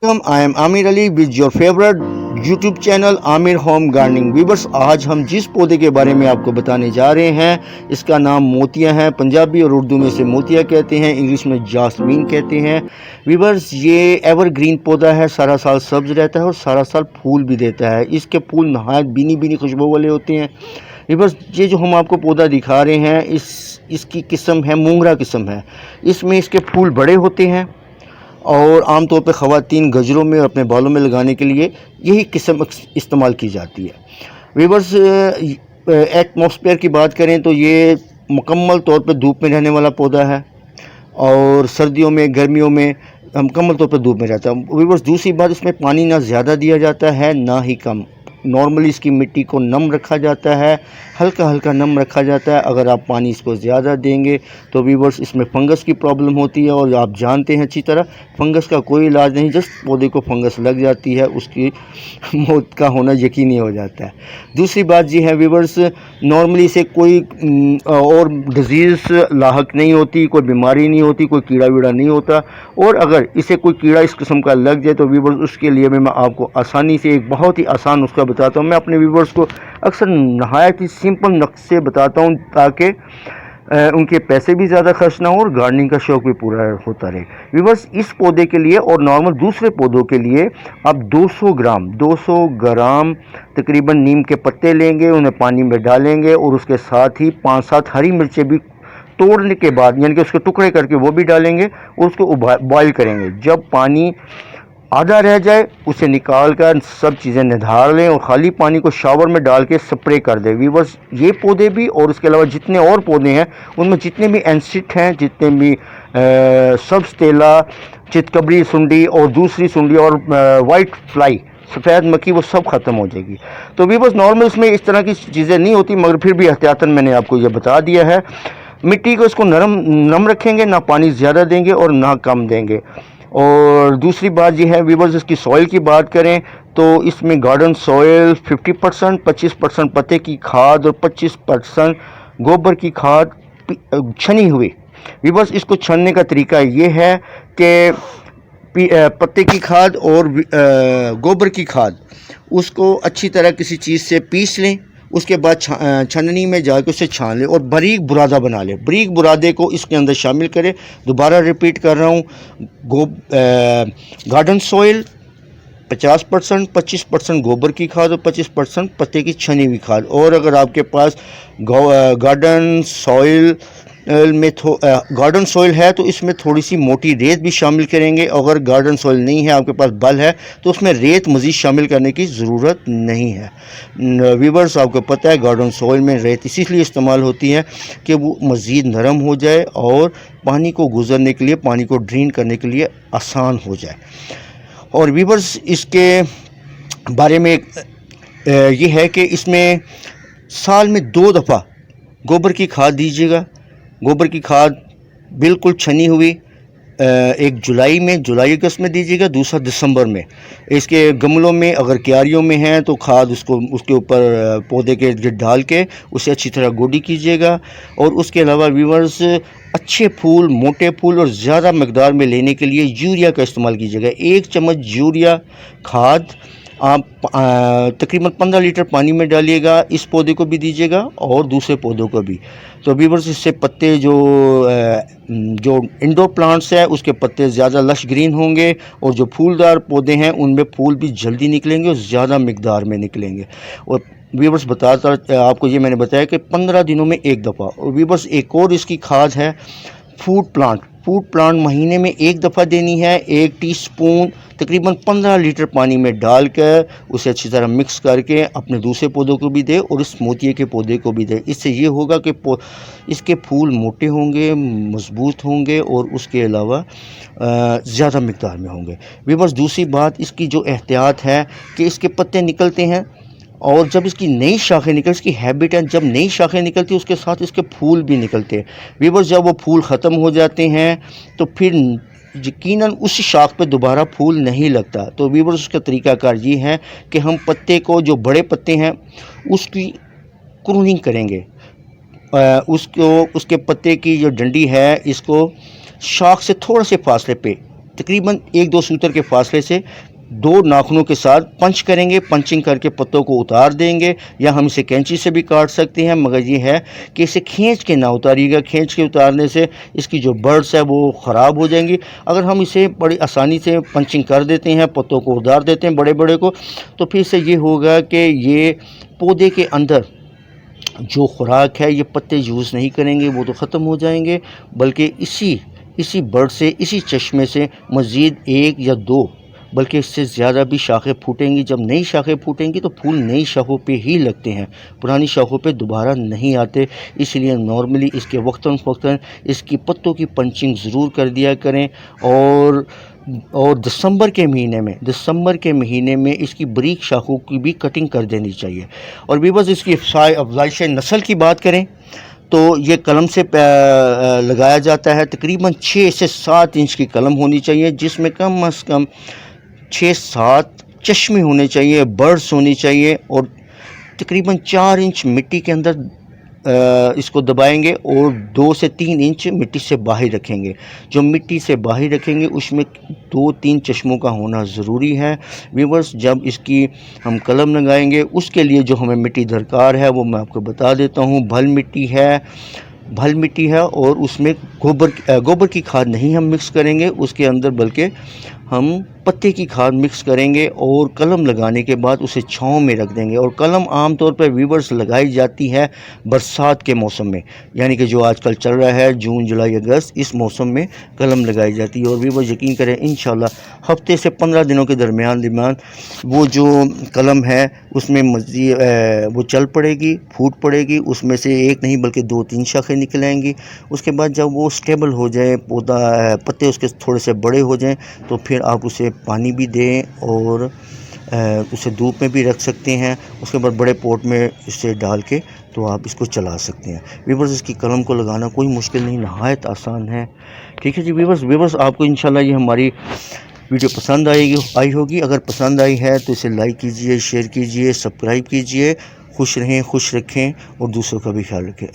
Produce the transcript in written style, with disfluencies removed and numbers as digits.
I am Aamir Ali with your favourite YouTube channel Aamir home gardening. Viewers, आज हम जिस पौधे के बारे में आपको बताने जा रहे हैं इसका नाम मोतिया है। पंजाबी और उर्दू में से मोतिया कहते हैं, इंग्लिश में जास्मीन कहते हैं। वीवर्स, ये एवरग्रीन पौधा है, सारा साल सब्ज रहता है और सारा साल फूल भी देता है। इसके फूल नहायत बीनी बीनी खुशबू वाले होते हैं। वीवर्स, ये जो हम आपको पौधा दिखा रहे हैं इसकी किस्म है मोंगरा किस्म है। इसमें इसके फूल बड़े होते हैं और आमतौर पर ख़वातीन गजरों में और अपने बालों में लगाने के लिए यही किस्म इस्तेमाल की जाती है। वीवर्स, एटमॉस्फेयर की बात करें तो ये मुकम्मल तौर पर धूप में रहने वाला पौधा है और सर्दियों में गर्मियों में मुकम्मल तौर पर धूप में रहता है। वीवर्स, दूसरी बात, इसमें पानी ना ज़्यादा दिया जाता है ना ही कम। नॉर्मली इसकी मिट्टी को नम रखा जाता है, हल्का हल्का नम रखा जाता है। अगर आप पानी इसको ज़्यादा देंगे तो वीवर्स इसमें फंगस की प्रॉब्लम होती है और आप जानते हैं अच्छी तरह फंगस का कोई इलाज नहीं। जस्ट पौधे को फंगस लग जाती है, उसकी मौत का होना यकीनी हो जाता है। दूसरी बात ये है वीवर्स, नॉर्मली इसे कोई और डिजीज़ लाहक नहीं होती, कोई बीमारी नहीं होती, कोई कीड़ा वीड़ा नहीं होता। और अगर इसे कोई कीड़ा इस किस्म का लग जाए तो वीवर्स उसके लिए मैं आपको आसानी से एक बहुत ही आसान नुस्खा बताता हूँ। मैं अपने व्यूवर्स को अक्सर नहायत ही सिंपल नुस्खे बताता हूँ ताकि उनके पैसे भी ज़्यादा खर्च ना हो और गार्डनिंग का शौक़ भी पूरा होता रहे। व्यूवर्स, इस पौधे के लिए और नॉर्मल दूसरे पौधों के लिए आप 200 ग्राम तकरीबन नीम के पत्ते लेंगे, उन्हें पानी में डालेंगे और उसके साथ ही 5-7 हरी मिर्चें भी तोड़ने के बाद यानी कि उसके टुकड़े करके वो भी डालेंगे और उसको बॉयल करेंगे। जब पानी आधा रह जाए उसे निकाल कर सब चीज़ें निधार लें और ख़ाली पानी को शावर में डाल के स्प्रे कर दें। वीवर्स, ये पौधे भी और इसके अलावा जितने और पौधे हैं उनमें जितने भी एंसिट हैं, जितने भी सब्ज़ तेला, चितकबरी सुंडी और दूसरी सुंडी और वाइट फ्लाई सफ़ेद मक्खी, वो सब ख़त्म हो जाएगी। तो वीवर्स, नॉर्मल इसमें इस तरह की चीज़ें नहीं होती, मगर फिर भी एहतियातन मैंने आपको ये बता दिया है। मिट्टी को इसको नम रखेंगे, ना पानी ज़्यादा देंगे और ना कम देंगे। और दूसरी बात यह है वीवर्स, इसकी सॉइल की बात करें तो इसमें गार्डन सॉइल 50%, 25% पत्ते की खाद और 25% गोबर की खाद छनी हुई। वीवर्स, इसको छनने का तरीका ये है कि पत्ते की खाद और गोबर की खाद उसको अच्छी तरह किसी चीज़ से पीस लें, उसके बाद छन्नी में जाकर उसे छान लें और बारीक बुरादा बना लें। बारीक बुरादे को इसके अंदर शामिल करें। दोबारा रिपीट कर रहा हूँ, गार्डन सॉइल 50%, 25% गोबर की खाद और 25% पत्ते की छनी हुई खाद। और अगर आपके पास गार्डन सॉइल गार्डन सॉइल है तो इसमें थोड़ी सी मोटी रेत भी शामिल करेंगे। अगर गार्डन सॉइल नहीं है, आपके पास बल है, तो उसमें रेत मज़ीद शामिल करने की ज़रूरत नहीं है। वीवर्स, आपको पता है गार्डन सॉइल में रेत इसीलिए इस्तेमाल होती है कि वो मज़ीद नरम हो जाए और पानी को गुजरने के लिए, पानी को ड्रेन करने के लिए आसान हो जाए। और वीवर्स, इसके बारे में ये है कि इसमें साल में 2 दफ़ा गोबर की खाद दीजिएगा। गोबर की खाद बिल्कुल छनी हुई, एक जुलाई अगस्त में दीजिएगा, दूसरा दिसंबर में। इसके गमलों में अगर क्यारियों में हैं तो खाद उसके ऊपर पौधे के गिर डाल के उसे अच्छी तरह गोडी कीजिएगा। और उसके अलावा वीवर्स, अच्छे फूल, मोटे फूल और ज़्यादा मकदार में लेने के लिए यूरिया का इस्तेमाल कीजिएगा। 1 चम्मच यूरिया खाद आप तकरीबन 15 लीटर पानी में डालिएगा। इस पौधे को भी दीजिएगा और दूसरे पौधों को भी। तो वीवर्स, इससे पत्ते जो इंडोर प्लांट्स है उसके पत्ते ज़्यादा लश ग्रीन होंगे और जो फूलदार पौधे हैं उनमें फूल भी जल्दी निकलेंगे और ज़्यादा मकदार में निकलेंगे। और वीवर्स, आपको ये मैंने बताया कि 15 दिनों में 1 दफ़ा। और वीवर्स, एक और इसकी खाद है फूड प्लांट महीने में 1 दफ़ा देनी है। 1 टीस्पून तकरीबन 15 लीटर पानी में डालकर उसे अच्छी तरह मिक्स करके अपने दूसरे पौधों को भी दे और इस मोतिये के पौधे को भी दे। इससे ये होगा कि इसके फूल मोटे होंगे, मजबूत होंगे और उसके अलावा ज़्यादा मिकदार में होंगे। वीवर्स, दूसरी बात, इसकी जो एहतियात है कि इसके पत्ते निकलते हैं और जब इसकी नई शाखें निकल, इसकी हैबिट है, जब नई शाखें निकलती है उसके साथ इसके फूल भी निकलते हैं। वीवर्स, जब वो फूल ख़त्म हो जाते हैं तो फिर यकीनन उस शाख पे दोबारा फूल नहीं लगता। तो वीवर्स, उसका तरीकाकार ये है कि हम पत्ते को, जो बड़े पत्ते हैं उसकी क्रूनिंग करेंगे। उसके पत्ते की जो डंडी है इसको शाख से थोड़े से फासले पे तकरीबन 1-2 सूतर के फासले से 2 नाखूनों के साथ पंच करेंगे। पंचिंग करके पत्तों को उतार देंगे, या हम इसे कैंची से भी काट सकते हैं, मगर ये है कि इसे खींच के ना उतारिएगा। खींच के उतारने से इसकी जो बर्ड्स है वो ख़राब हो जाएंगी। अगर हम इसे बड़ी आसानी से पंचिंग कर देते हैं, पत्तों को उतार देते हैं बड़े बड़े को, तो फिर से ये होगा कि ये पौधे के अंदर जो खुराक है ये पत्ते यूज़ नहीं करेंगे, वो तो ख़त्म हो जाएंगे, बल्कि इसी बर्ड से, इसी चश्मे से मज़ीद 1 या 2 बल्कि इससे ज़्यादा भी शाखें फूटेंगी। जब नई शाखें फूटेंगी तो फूल नई शाखों पे ही लगते हैं, पुरानी शाखों पे दोबारा नहीं आते। इसलिए नॉर्मली इसके वक्तन फ़ौक्तन इसकी पत्तों की पंचिंग ज़रूर कर दिया करें। और दिसंबर के महीने में इसकी बारीक शाखों की भी कटिंग कर देनी चाहिए। और भी बस इसकी अफज़ाइश नस्ल की बात करें तो ये कलम से लगाया जाता है। तकरीबन 6 से 7 इंच की कलम होनी चाहिए, जिसमें कम से कम 6-7 चश्मे होने चाहिए, बर्ड्स होनी चाहिए, और तकरीबन 4 इंच मिट्टी के अंदर इसको दबाएंगे और 2 से 3 इंच मिट्टी से बाहर रखेंगे। जो मिट्टी से बाहर रखेंगे उसमें 2-3 चश्मों का होना ज़रूरी है। व्यूअर्स, जब इसकी हम कलम लगाएंगे उसके लिए जो हमें मिट्टी दरकार है वो मैं आपको बता देता हूँ। भल मिट्टी है और उसमें गोबर की खाद नहीं हम मिक्स करेंगे उसके अंदर, बल्कि हम पत्ते की खाद मिक्स करेंगे और कलम लगाने के बाद उसे छांव में रख देंगे। और कलम आम तौर पर व्यूअर्स लगाई जाती है बरसात के मौसम में, यानी कि जो आजकल चल रहा है जून, जुलाई, अगस्त, इस मौसम में कलम लगाई जाती है। और व्यूअर्स यकीन करें, इंशाल्लाह हफ्ते से 15 दिनों के दरमियान वो जो कलम है उसमें वो चल पड़ेगी, फूट पड़ेगी, उसमें से एक नहीं बल्कि 2-3 शाखें निकल आएंगी। उसके बाद जब वो स्टेबल हो जाए, पौधा पत्ते उसके थोड़े से बड़े हो जाएं, तो फिर आप उसे पानी भी दें और उसे धूप में भी रख सकते हैं। उसके बाद बड़े पॉट में इसे डाल के तो आप इसको चला सकते हैं। व्यूअर्स, इसकी कलम को लगाना कोई मुश्किल नहीं, नहायत आसान है। ठीक है जी व्यूअर्स, आपको इंशाल्लाह ये हमारी वीडियो पसंद आई होगी। अगर पसंद आई है तो इसे लाइक कीजिए, शेयर कीजिए, सब्सक्राइब कीजिए। खुश रहें, खुश रखें और दूसरों का भी ख्याल रखें।